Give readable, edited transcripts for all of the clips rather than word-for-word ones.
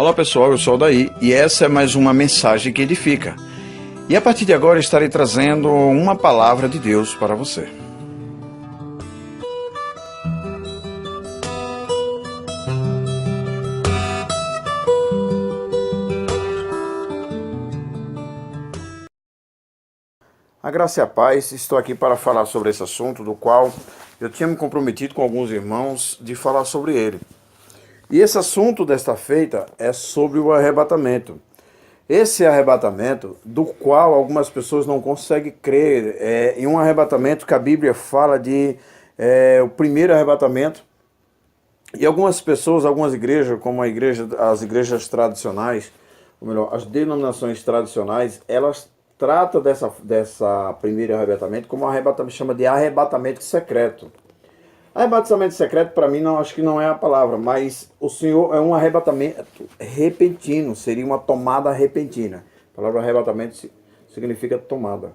Olá pessoal, eu sou o Daí e essa é mais uma mensagem que edifica. E a partir de agora estarei trazendo uma palavra de Deus para você. A graça e a paz, estou aqui para falar sobre esse assunto, do qual eu tinha me comprometido com alguns irmãos de falar sobre ele. E esse assunto desta feita é sobre o arrebatamento. Esse arrebatamento, do qual algumas pessoas não conseguem crer, em um arrebatamento que a Bíblia fala de o primeiro arrebatamento. E algumas pessoas, algumas igrejas, como as igrejas tradicionais, ou melhor, as denominações tradicionais, elas tratam dessa primeiro arrebatamento como um arrebatamento, chama de arrebatamento secreto. Arrebatamento secreto, para mim, não, acho que não é a palavra, mas o Senhor é um arrebatamento repentino, seria uma tomada repentina. A palavra arrebatamento significa tomada.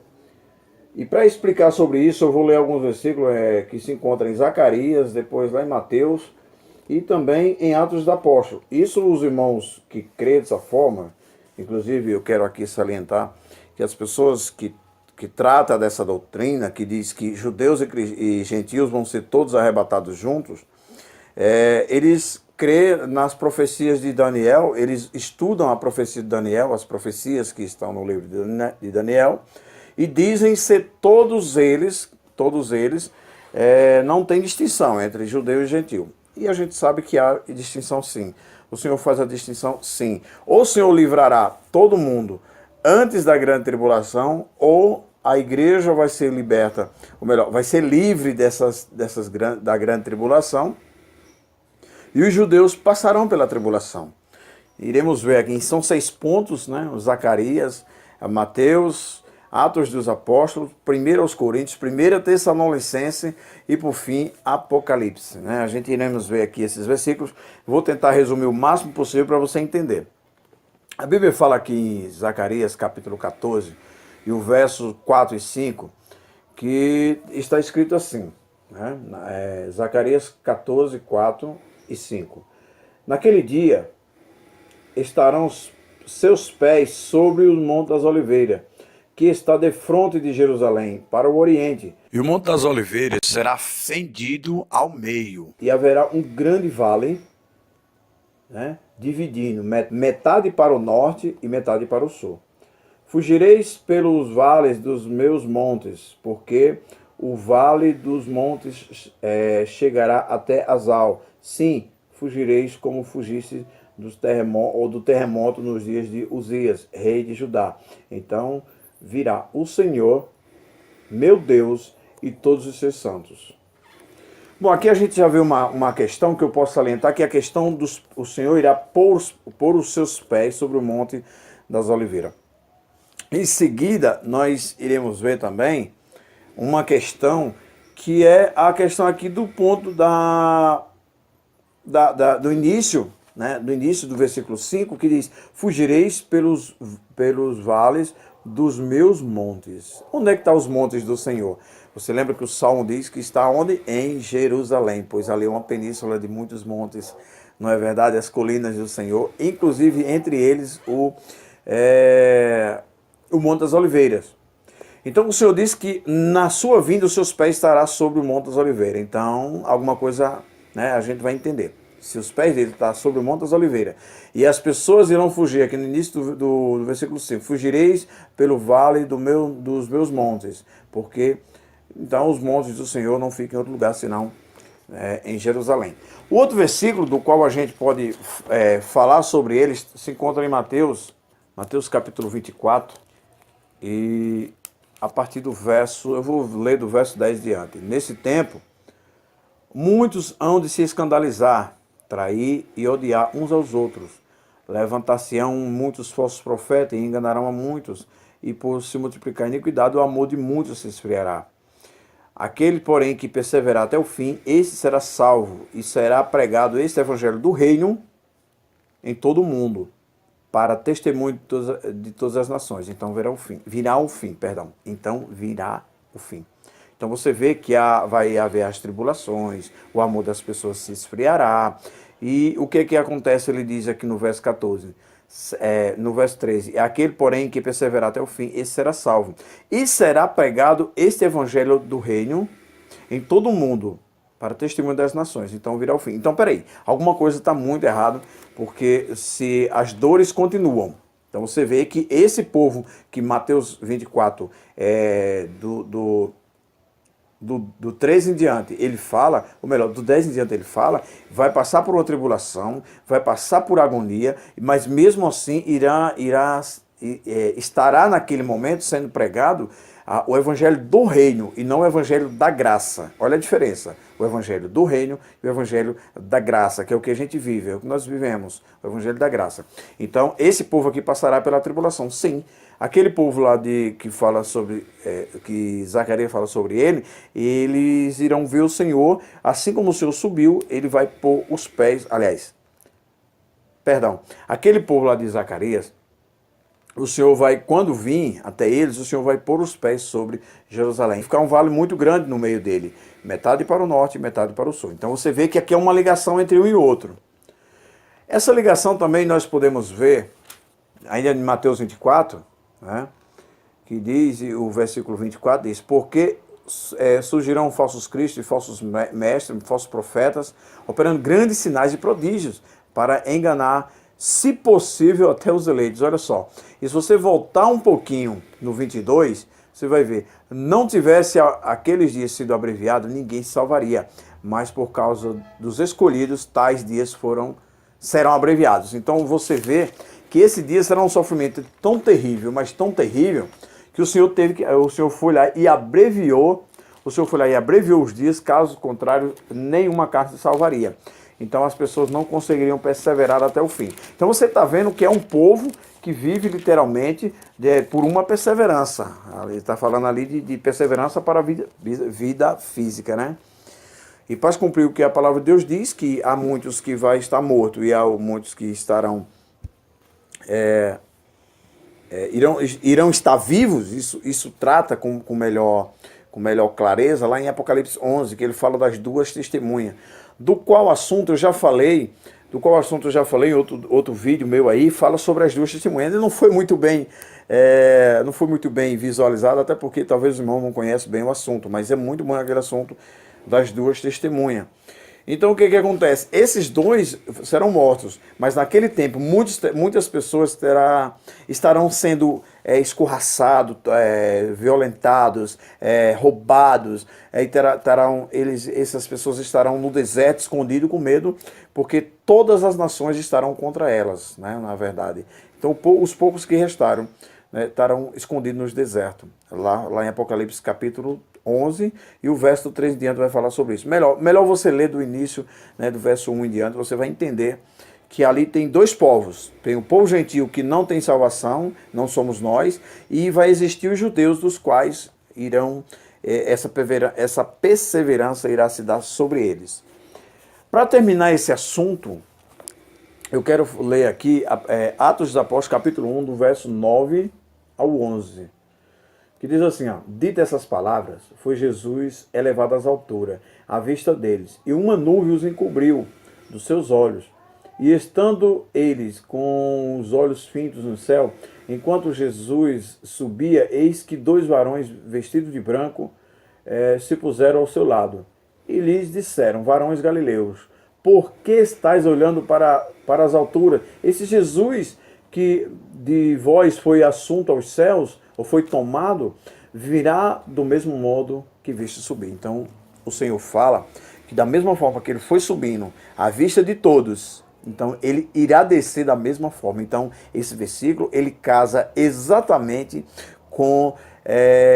E para explicar sobre isso, eu vou ler alguns versículos que se encontram em Zacarias, depois lá em Mateus e também em Atos dos Apóstolos. Isso os irmãos que creem dessa forma, inclusive eu quero aqui salientar que as pessoas que trata dessa doutrina, que diz que judeus e gentios vão ser todos arrebatados juntos, eles creem nas profecias de Daniel, eles estudam a profecia de Daniel, as profecias que estão no livro de Daniel, e dizem ser todos eles não tem distinção entre judeu e gentil. E a gente sabe que há distinção sim. O Senhor faz a distinção sim. Ou o Senhor livrará todo mundo antes da grande tribulação, ou a igreja vai ser liberta, ou melhor, vai ser livre da grande tribulação, e os judeus passarão pela tribulação. Iremos ver aqui, são 6 pontos, né? Zacarias, Mateus, Atos dos Apóstolos, 1 aos Coríntios, 1 Tessalonicenses e, por fim, Apocalipse. Né? A gente iremos ver aqui esses versículos, vou tentar resumir o máximo possível para você entender. A Bíblia fala aqui em Zacarias, capítulo 14, e o verso 4 e 5, que está escrito assim, né? Zacarias 14, 4 e 5. Naquele dia estarão seus pés sobre o Monte das Oliveiras, que está defronte de Jerusalém, para o oriente. E o Monte das Oliveiras será fendido ao meio. E haverá um grande vale, né, dividindo metade para o norte e metade para o sul. Fugireis pelos vales dos meus montes, porque o vale dos montes chegará até Azal. Sim, fugireis como fugiste do terremoto nos dias de Uzias, rei de Judá. Então virá o Senhor, meu Deus, e todos os seus santos. Bom, aqui a gente já vê uma questão que eu posso salientar, que é a questão o Senhor irá pôr os seus pés sobre o Monte das Oliveiras. Em seguida, nós iremos ver também uma questão que é a questão aqui do ponto do início, né, do início do versículo 5, que diz: fugireis pelos vales dos meus montes. Onde é que estão os montes do Senhor? Você lembra que o Salmo diz que está onde? Em Jerusalém, pois ali é uma península de muitos montes, não é verdade? As colinas do Senhor, inclusive entre eles o Monte das Oliveiras. Então o Senhor diz que na sua vinda os seus pés estará sobre o Monte das Oliveiras. Então alguma coisa, né, a gente vai entender. Se os pés dele estão sobre o Monte das Oliveiras, e as pessoas irão fugir, aqui no início do versículo 5, fugireis pelo vale dos meus montes, porque então os montes do Senhor não ficam em outro lugar, senão em Jerusalém. O outro versículo do qual a gente pode falar sobre eles se encontra em Mateus capítulo 24, e a partir do verso, eu vou ler do verso 10 diante. Nesse tempo, muitos hão de se escandalizar, trair e odiar uns aos outros. Levantar-se-ão muitos falsos profetas e enganarão a muitos, e por se multiplicar a iniquidade, o amor de muitos se esfriará. Aquele, porém, que perseverar até o fim, esse será salvo, e será pregado este evangelho do reino em todo o mundo, para testemunho de todas as nações. Então virá o fim. Então virá o fim. Então você vê que vai haver as tribulações, o amor das pessoas se esfriará, E o que acontece, ele diz aqui no verso 14, no verso 13, é aquele, porém, que perseverar até o fim, esse será salvo. E será pregado este evangelho do reino em todo o mundo, para testemunho das nações. Então virá o fim. Então, peraí, alguma coisa está muito errada, porque se as dores continuam, então você vê que esse povo que Mateus 24, do 13 em diante, ele fala, ou melhor, do 10 em diante ele fala, vai passar por uma tribulação, vai passar por agonia, mas mesmo assim estará naquele momento sendo pregado o evangelho do reino e não o evangelho da graça. Olha a diferença. O evangelho do reino e o evangelho da graça, que é o que a gente vive, é o que nós vivemos, o evangelho da graça. Então, esse povo aqui passará pela tribulação, sim. Aquele povo lá que fala sobre, que Zacarias fala sobre ele, eles irão ver o Senhor, assim como o Senhor subiu, ele vai pôr os pés, aquele povo lá de Zacarias, o Senhor vai, quando vir até eles, o Senhor vai pôr os pés sobre Jerusalém. Ficar um vale muito grande no meio dele, metade para o norte e metade para o sul. Então você vê que aqui é uma ligação entre um e outro. Essa ligação também nós podemos ver, ainda em Mateus 24, né, que diz, o versículo 24 diz, porque surgirão falsos cristos e falsos mestres, falsos profetas, operando grandes sinais e prodígios para enganar, se possível, até os eleitos. Olha só, e se você voltar um pouquinho no 22, você vai ver, não tivesse aqueles dias sido abreviados, ninguém se salvaria, mas por causa dos escolhidos, tais dias serão abreviados. Então você vê que esse dia será um sofrimento tão terrível, mas tão terrível, que o Senhor foi lá e abreviou os dias, caso contrário, nenhuma carne se salvaria. Então as pessoas não conseguiriam perseverar até o fim. Então você está vendo que é um povo que vive literalmente por uma perseverança. Ele está falando ali de perseverança para a vida física, né? E para cumprir o que a palavra de Deus diz, que há muitos que vai estar morto e há muitos que estarão irão estar vivos. Isso trata com melhor clareza lá em Apocalipse 11, que ele fala das duas testemunhas. Do qual assunto eu já falei em outro vídeo meu aí, fala sobre as duas testemunhas. Ele não foi muito bem visualizado, até porque talvez os irmãos não conhecem bem o assunto, mas é muito bom aquele assunto das duas testemunhas. Então o que acontece? Esses dois serão mortos, mas naquele tempo muitas pessoas estarão sendo escorraçados, violentados, roubados, essas pessoas estarão no deserto escondido com medo, porque todas as nações estarão contra elas, né, na verdade. Então os poucos que restaram, né, estarão escondidos nos desertos, lá em Apocalipse capítulo 11, e o verso 3 em diante vai falar sobre isso. Melhor você ler do início, né, do verso 1 em diante, você vai entender que ali tem dois povos. Tem o povo gentil que não tem salvação, não somos nós, e vai existir os judeus, dos quais essa perseverança irá se dar sobre eles. Para terminar esse assunto, eu quero ler aqui Atos dos Apóstolos, capítulo 1, do verso 9 ao 11. Que diz assim, dita essas palavras, foi Jesus elevado às alturas, à vista deles, e uma nuvem os encobriu dos seus olhos. E estando eles com os olhos fitos no céu, enquanto Jesus subia, eis que dois varões vestidos de branco se puseram ao seu lado. E lhes disseram, varões galileus, por que estáis olhando para as alturas? Esse Jesus que de vós foi assunto aos céus, ou foi tomado, virá do mesmo modo que viste subir. Então, o Senhor fala que da mesma forma que ele foi subindo à vista de todos, então ele irá descer da mesma forma. Então, esse versículo, ele casa exatamente com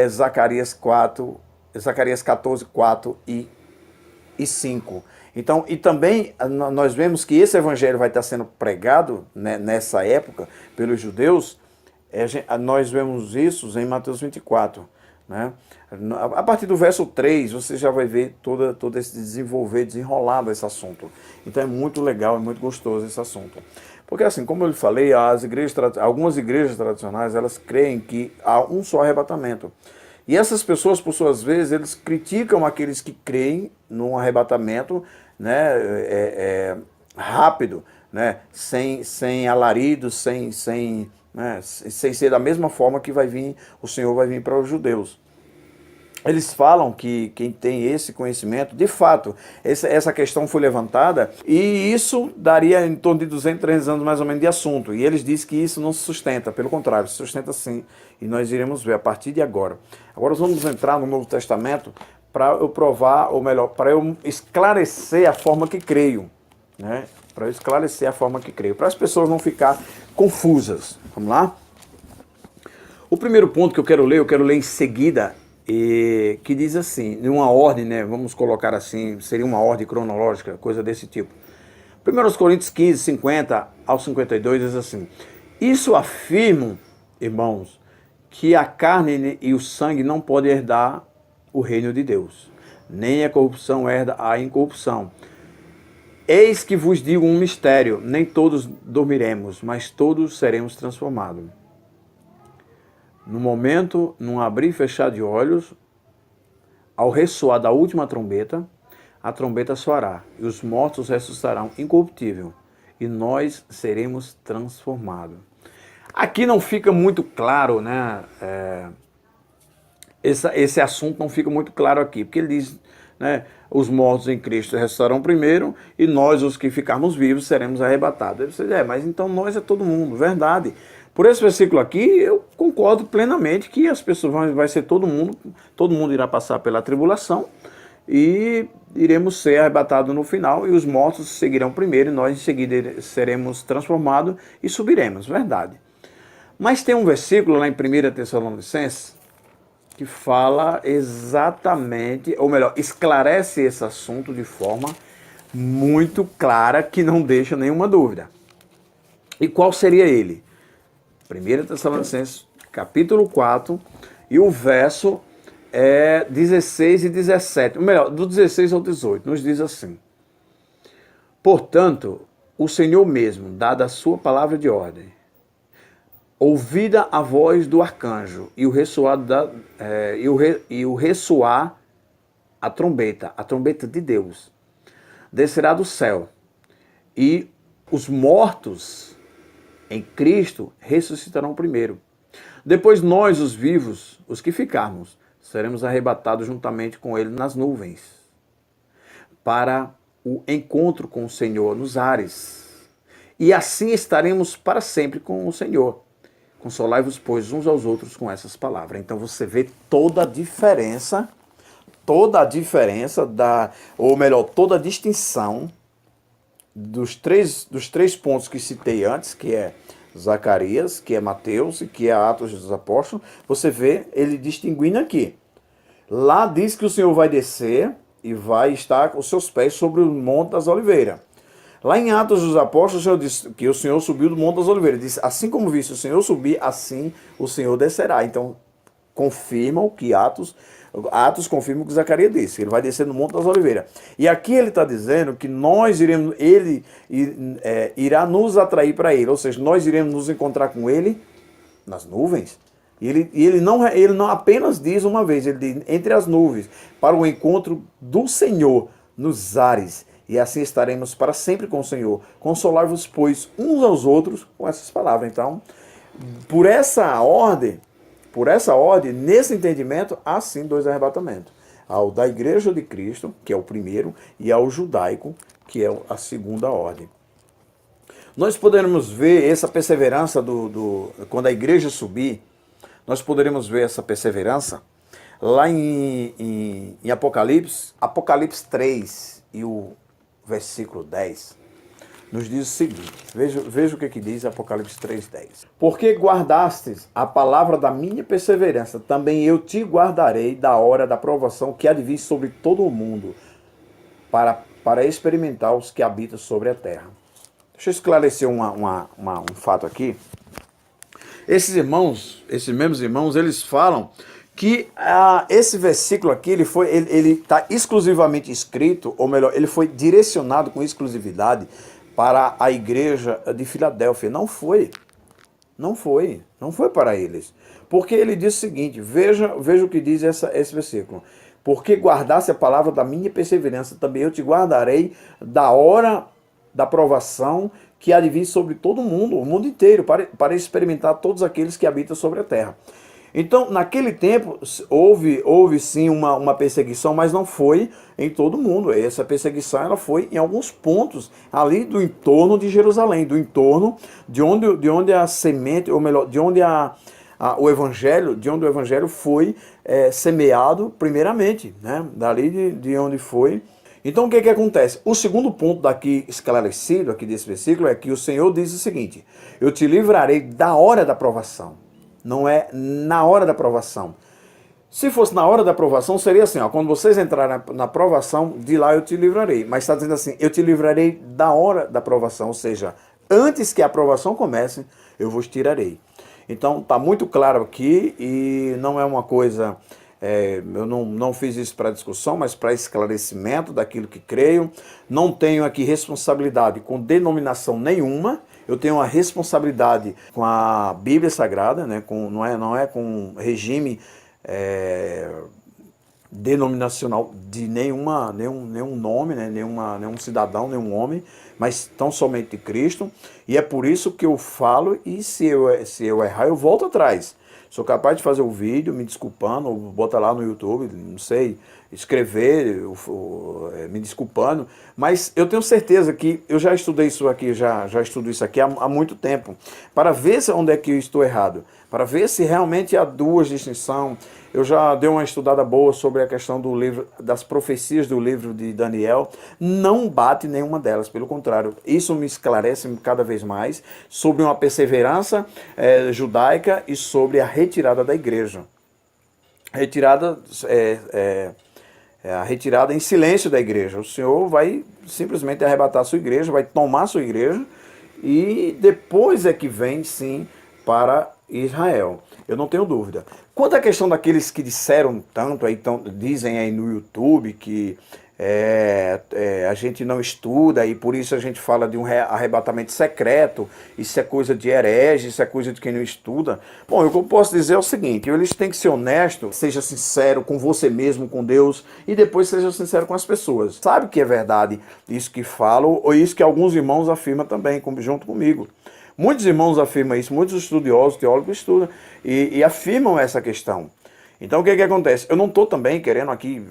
Zacarias 14, 4 e 5. Então, e também nós vemos que esse evangelho vai estar sendo pregado, né, nessa época pelos judeus. Nós vemos isso em Mateus 24. Né? A partir do verso 3, você já vai ver todo esse desenrolar desse assunto. Então é muito legal, é muito gostoso esse assunto. Porque assim, como eu lhe falei, algumas igrejas tradicionais, elas creem que há um só arrebatamento. E essas pessoas, por suas vezes, eles criticam aqueles que creem num arrebatamento, né, rápido, né? Sem alaridos, sem ser da mesma forma que o Senhor vai vir para os judeus. Eles falam que quem tem esse conhecimento, de fato, essa questão foi levantada e isso daria em torno de 200, 300 anos mais ou menos de assunto. E eles dizem que isso não se sustenta, pelo contrário, se sustenta sim. E nós iremos ver a partir de agora. Agora nós vamos entrar no Novo Testamento para eu provar, ou melhor, para eu esclarecer a forma que creio. Né? Para eu esclarecer a forma que creio, para as pessoas não ficarem confusas. Vamos lá? O primeiro ponto que eu quero ler em seguida, que diz assim, em uma ordem, né, vamos colocar assim, seria uma ordem cronológica, coisa desse tipo. 1 Coríntios 15, 50 ao 52 diz assim: isso afirmo, irmãos, que a carne e o sangue não podem herdar o reino de Deus, nem a corrupção herda a incorrupção. Eis que vos digo um mistério, nem todos dormiremos, mas todos seremos transformados. No momento, num abrir e fechar de olhos, ao ressoar da última trombeta, a trombeta soará, e os mortos ressuscitarão incorruptível, e nós seremos transformados. Aqui não fica muito claro, né? Esse assunto não fica muito claro aqui, porque ele diz, né, os mortos em Cristo ressuscitarão primeiro, e nós, os que ficarmos vivos, seremos arrebatados. Você diz, mas então nós é todo mundo, verdade. Por esse versículo aqui, eu concordo plenamente que as pessoas vai ser todo mundo irá passar pela tribulação e iremos ser arrebatados no final, e os mortos seguirão primeiro, e nós em seguida seremos transformados e subiremos, verdade. Mas tem um versículo lá em 1 Tessalonicenses que fala exatamente, ou melhor, esclarece esse assunto de forma muito clara, que não deixa nenhuma dúvida. E qual seria ele? 1 Tessalonicenses, capítulo 4, e o verso 16 e 17. Ou melhor, do 16 ao 18, nos diz assim: portanto, o Senhor mesmo, dada a sua palavra de ordem, ouvida a voz do arcanjo e o ressoar a trombeta de Deus, descerá do céu, e os mortos em Cristo ressuscitarão primeiro. Depois nós, os vivos, os que ficarmos, seremos arrebatados juntamente com ele nas nuvens, para o encontro com o Senhor nos ares. E assim estaremos para sempre com o Senhor. Consolai-vos, pois, uns aos outros com essas palavras. Então você vê toda a diferença, toda a distinção dos três pontos que citei antes, que é Zacarias, que é Mateus e que é Atos dos Apóstolos. Você vê ele distinguindo aqui. Lá diz que o Senhor vai descer e vai estar com os seus pés sobre o Monte das Oliveiras. Lá em Atos dos Apóstolos, o Senhor disse que o Senhor subiu do Monte das Oliveiras. Diz, assim como viste o Senhor subir, assim o Senhor descerá. Então, confirmam que Atos confirma o que Zacarias disse, que ele vai descer no Monte das Oliveiras. E aqui ele está dizendo que ele irá nos atrair para ele, ou seja, nós iremos nos encontrar com ele nas nuvens. E ele não apenas diz uma vez, ele diz entre as nuvens, para o encontro do Senhor nos ares. E assim estaremos para sempre com o Senhor. Consolar-vos, pois, uns aos outros com essas palavras. Então, por essa ordem, nesse entendimento, há sim dois arrebatamentos. Ao da Igreja de Cristo, que é o primeiro, e ao judaico, que é a segunda ordem. Nós poderemos ver essa perseverança quando a igreja subir, nós poderemos ver essa perseverança lá em Apocalipse 3 e o versículo 10. Nos diz o seguinte, veja o que diz Apocalipse 3:10. Porque guardastes a palavra da minha perseverança, também eu te guardarei da hora da provação que há de vir sobre todo o mundo, para experimentar os que habitam sobre a terra. Deixa eu esclarecer um fato aqui. Esses mesmos irmãos, eles falam que esse versículo aqui, ele está exclusivamente escrito, ou melhor, ele foi direcionado com exclusividade para a igreja de Filadélfia. Não foi para eles. Porque ele diz o seguinte, veja o que diz esse versículo. Porque guardasse a palavra da minha perseverança, também eu te guardarei da hora da provação que há de vir sobre todo mundo, o mundo inteiro, para experimentar todos aqueles que habitam sobre a terra. Então, naquele tempo, houve sim uma perseguição, mas não foi em todo mundo. Essa perseguição ela foi em alguns pontos ali do entorno de Jerusalém, do entorno de onde a semente, ou melhor, de onde o evangelho foi semeado primeiramente, né? Dali de onde foi. Então o que acontece? O segundo ponto daqui esclarecido, aqui desse versículo, é que o Senhor diz o seguinte: eu te livrarei da hora da provação. Não é na hora da provação. Se fosse na hora da provação, seria assim, ó, quando vocês entrarem na provação, de lá eu te livrarei. Mas está dizendo assim, eu te livrarei da hora da provação, ou seja, antes que a provação comece, eu vos tirarei. Então está muito claro aqui e não é uma coisa... eu não fiz isso para discussão, mas para esclarecimento daquilo que creio. Não tenho aqui responsabilidade com denominação nenhuma. Eu tenho uma responsabilidade com a Bíblia Sagrada, né? Não é com regime denominacional de nenhum nome, né? Nenhum cidadão, nenhum homem, mas tão somente de Cristo. E é por isso que eu falo, e se eu errar, eu volto atrás. Sou capaz de fazer o vídeo me desculpando, ou botar lá no YouTube, não sei, escrever, me desculpando, mas eu tenho certeza que eu já estudei isso aqui, já estudo isso aqui há muito tempo, para ver onde é que eu estou errado, para ver se realmente há duas distinções. Eu já dei uma estudada boa sobre a questão do livro, das profecias do livro de Daniel. Não bate nenhuma delas, pelo contrário, isso me esclarece cada vez mais sobre uma perseverança judaica e sobre a retirada da igreja. A retirada em silêncio da igreja. O Senhor vai simplesmente arrebatar a sua igreja, vai tomar a sua igreja e depois é que vem, sim, para Israel. Eu não tenho dúvida. Quanto à questão daqueles que disseram tanto, dizem aí no YouTube que a gente não estuda e por isso a gente fala de um arrebatamento secreto, isso é coisa de herege, isso é coisa de quem não estuda. Bom, o que eu posso dizer é o seguinte: eles têm que ser honestos, seja sincero com você mesmo, com Deus, e depois seja sincero com as pessoas. Sabe que é verdade isso que falam, ou isso que alguns irmãos afirmam também, junto comigo. Muitos irmãos afirmam isso, muitos estudiosos, teólogos estudam e afirmam essa questão. Então o que acontece? Eu não estou também querendo aqui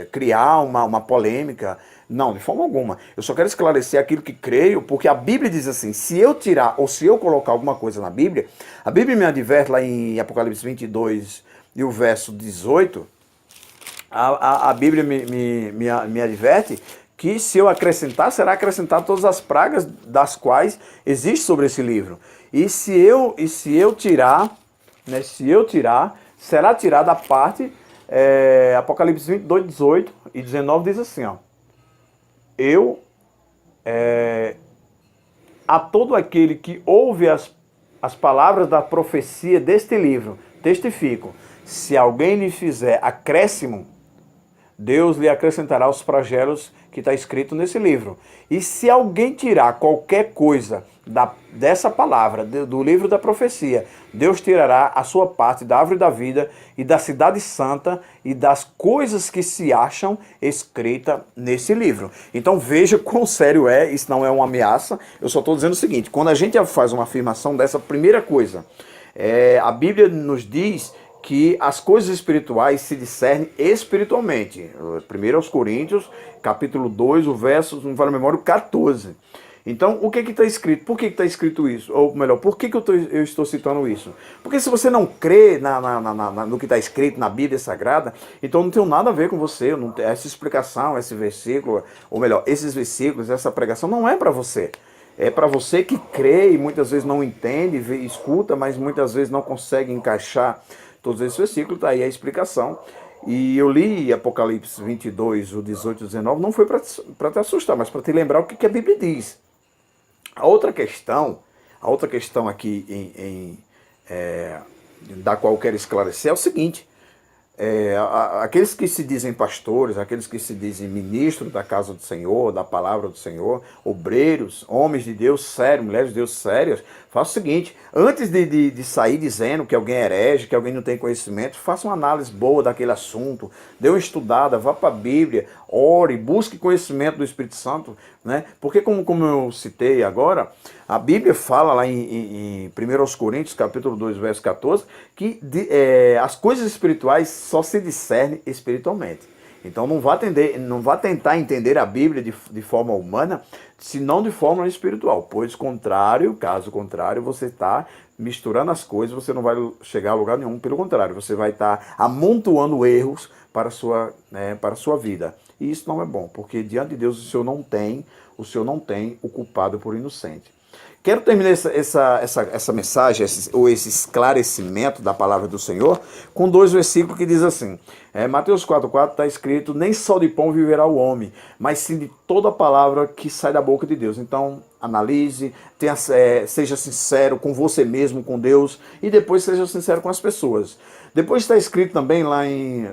criar uma polêmica, não, de forma alguma. Eu só quero esclarecer aquilo que creio, porque a Bíblia diz assim: se eu tirar ou se eu colocar alguma coisa na Bíblia, a Bíblia me adverte lá em Apocalipse 22 e o verso 18, a Bíblia me adverte que se eu acrescentar, será acrescentado todas as pragas das quais existe sobre esse livro. E se eu tirar, né, será tirada a parte, Apocalipse 22, 18 e 19 diz assim, ó: a todo aquele que ouve as palavras da profecia deste livro, testifico, se alguém lhe fizer acréscimo, Deus lhe acrescentará os flagelos que está escrito nesse livro. E se alguém tirar qualquer coisa dessa palavra, do livro da profecia, Deus tirará a sua parte da árvore da vida e da cidade santa e das coisas que se acham escritas nesse livro. Então veja quão sério é, isso não é uma ameaça, eu só estou dizendo o seguinte: quando a gente faz uma afirmação dessa, primeira coisa, a Bíblia nos diz que as coisas espirituais se discernem espiritualmente. 1 aos Coríntios, capítulo 2, o verso, não vale a memória, 14. Então, o que está escrito? Por que está escrito isso? Ou melhor, por que eu estou citando isso? Porque se você não crê no que está escrito na Bíblia Sagrada, então não tem nada a ver com você. Essa explicação, esse versículo, ou melhor, esses versículos, essa pregação não é para você. É para você que crê e muitas vezes não entende, escuta, mas muitas vezes não consegue encaixar todos esses versículos. Tá aí a explicação. E eu li Apocalipse 22, o 18 e 19, não foi para te assustar, mas para te lembrar o que a Bíblia diz. A outra questão aqui da qual eu quero esclarecer é o seguinte: aqueles que se dizem pastores, aqueles que se dizem ministros da casa do Senhor, da palavra do Senhor, obreiros, homens de Deus sérios, mulheres de Deus sérias, faça o seguinte: antes de sair dizendo que alguém é herege, que alguém não tem conhecimento, faça uma análise boa daquele assunto, dê uma estudada, vá para a Bíblia, ore, busque conhecimento do Espírito Santo, né? Porque como eu citei agora, a Bíblia fala lá em 1 Coríntios, capítulo 2, verso 14, que as coisas espirituais só se discernem espiritualmente. Então não vá tentar entender a Bíblia de forma humana, senão de forma espiritual. Pois caso contrário, você está misturando as coisas, você não vai chegar a lugar nenhum. Pelo contrário, você vai estar amontoando erros para a sua vida. E isso não é bom, porque diante de Deus o Senhor não tem o culpado por inocente. Quero terminar essa mensagem, esse esclarecimento da palavra do Senhor, com 2 versículos que diz assim, Mateus 4,4 está escrito: nem só de pão viverá o homem, mas sim de toda palavra que sai da boca de Deus. Então, analise, seja sincero com você mesmo, com Deus, e depois seja sincero com as pessoas. Depois está escrito também lá em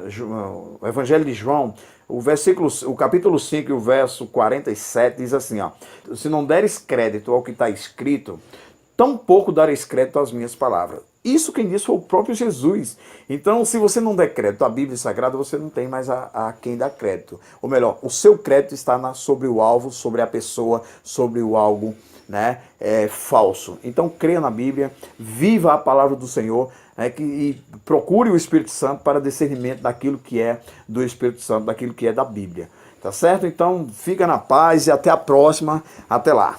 o Evangelho de João, o capítulo 5 e o verso 47 diz assim, se não deres crédito ao que está escrito, tampouco dareis crédito às minhas palavras. Isso quem disse foi o próprio Jesus. Então, se você não der crédito à Bíblia Sagrada, você não tem mais a quem dar crédito. Ou melhor, o seu crédito está sobre o alvo, sobre a pessoa, sobre o algo, né, falso. Então, creia na Bíblia, viva a palavra do Senhor, e procure o Espírito Santo para discernimento daquilo que é do Espírito Santo, daquilo que é da Bíblia. Tá certo? Então, fica na paz e até a próxima. Até lá.